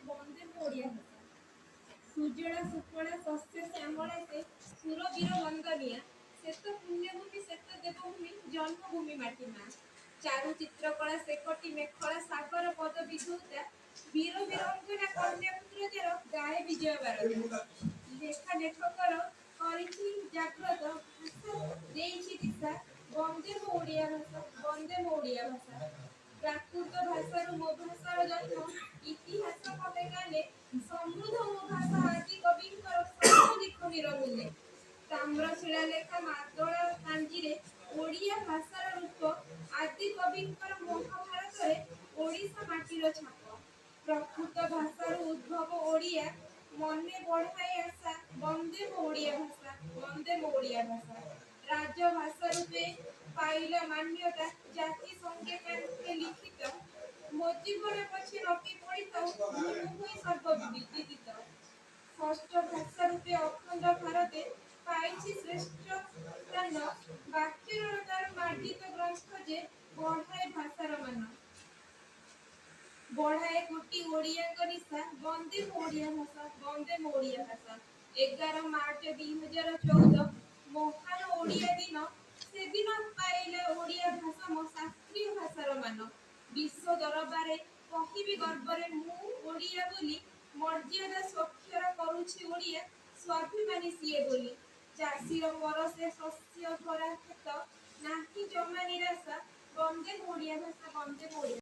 ବନ୍ଦେ ମୋ ଓଡ଼ିଆ ଭାଷା। ସୁଜଳା ସୁଫଳା ଶସ୍ୟ ଶ୍ୟାମଳା ସେ ସୁରବୀର ବନ୍ଦନିଆ ଶ୍ଵେତ ପୁଣ୍ୟଭୂମି ଶ୍ଵେତ ଦେବଭୂମି ଜନ୍ମଭୂମି ମାଟି ମା। ଚାରୁ ଚିତ୍ରକଳା ସେକଟି ମେଖଳା ସାଗର ପଦ ବିଧୌତା ବୀର ବୀରଙ୍ଗନା କନ୍ୟା ପୁତ୍ର ଯାର ଗାଏ ବିଜୟ ବାରତା। ଲେଖା ଲେଖକର କରିଛି ଜାଗ୍ରତ ଭାଷା ଦେଇଛି ଦିଶା ବନ୍ଦେ ମୋ ଓଡ଼ିଆ ଭାଷା ବନ୍ଦେ ମୋ ଓଡ଼ିଆ ଭାଷା। ପ୍ରାକୃତ ଭାଷାରୁ ମୋ ଭାଷାର ଜନ୍ମ ଇତିହାସ କଲେ ଗାନେ ସମୃଦ୍ଧ ମୋ ଭାଷା ଆଦି କବିଙ୍କର ସର୍ବଦିକ ନିରମୂଲ୍ୟ। ତାମ୍ର ଶିଳାଲେଖା ମାଦଳା କାଞ୍ଜିରେ ଓଡ଼ିଆ ଭାଷାର ରୂପ ଆଦି କବିଙ୍କର ମହାଭାରତରେ ଓଡ଼ିଶା ମାଟିର ଛାପ। ପ୍ରକୃତ ଭାଷାରୁ ଉଦ୍ଭବ ଓଡ଼ିଆ ମନେ ବଢ଼ାଏ ଆଶା ବନ୍ଦେ ମୋ ଓଡ଼ିଆ ଭାଷା ବନ୍ଦେ ମୋ ଓଡ଼ିଆ ଭାଷା। ରାଜଭାଷା ରୂପେ ପାଇଲା ମାନ୍ୟତା ଜାତି ସଂଜ୍ଞାକାରେ ଲିଖିତ ମୋ ଜୀବନ ପଛେ ରବି ପଡ଼ିଥାଉ ମୁଁ ହୋଇ ସର୍ବବିଦିତ। ଷଷ୍ଠ ଭାଷା ରୂପେ ଅଖଣ୍ଡ ଭାରତେ ପାଇଛି ଶ୍ରେଷ୍ଠ ସ୍ଥାନ ବାକ୍ୟରଣତାର ମାର୍ଜିତ ଗ୍ରନ୍ଥ ଯେ ବଢ଼ାଏ ଭାଷାର ମାନ। ବଢ଼ାଏ କୋଟି ଓଡ଼ିଆଙ୍କ ନିଶା ବନ୍ଦେ ମୋ ଓଡ଼ିଆ ଭାଷା ବନ୍ଦେ ମୋ ଓଡ଼ିଆ ଭାଷା। 11 ମାର୍ଚ୍ଚ 2014 ମହାନ ଓଡ଼ିଆ ଦିନ ସେଦିନ ପାଇଲା ଓଡ଼ିଆ ଭାଷା ମୋ ଶାସ୍ତ୍ରୀୟ ଭାଷାର ମାନ। ବିଶ୍ୱ ଦରବାରେ କହିବି ଗର୍ବରେ ମୁଁ ଓଡ଼ିଆ ବୋଲି ମର୍ଯ୍ୟାଦା ସ୍ୱକ୍ଷର କରୁଛି ଓଡ଼ିଆ ସ୍ୱାଭିମାନୀ ସିଏ ବୋଲି। ଚାଷୀର ପରଶେ ଶସ୍ୟ ଭରା କ୍ଷେତ ନାହିଁ ଜମା ନିରାଶା ବନ୍ଦେ ମୋ ଓଡ଼ିଆ ଭାଷା ବନ୍ଦେ ମୋ ଓଡ଼ିଆ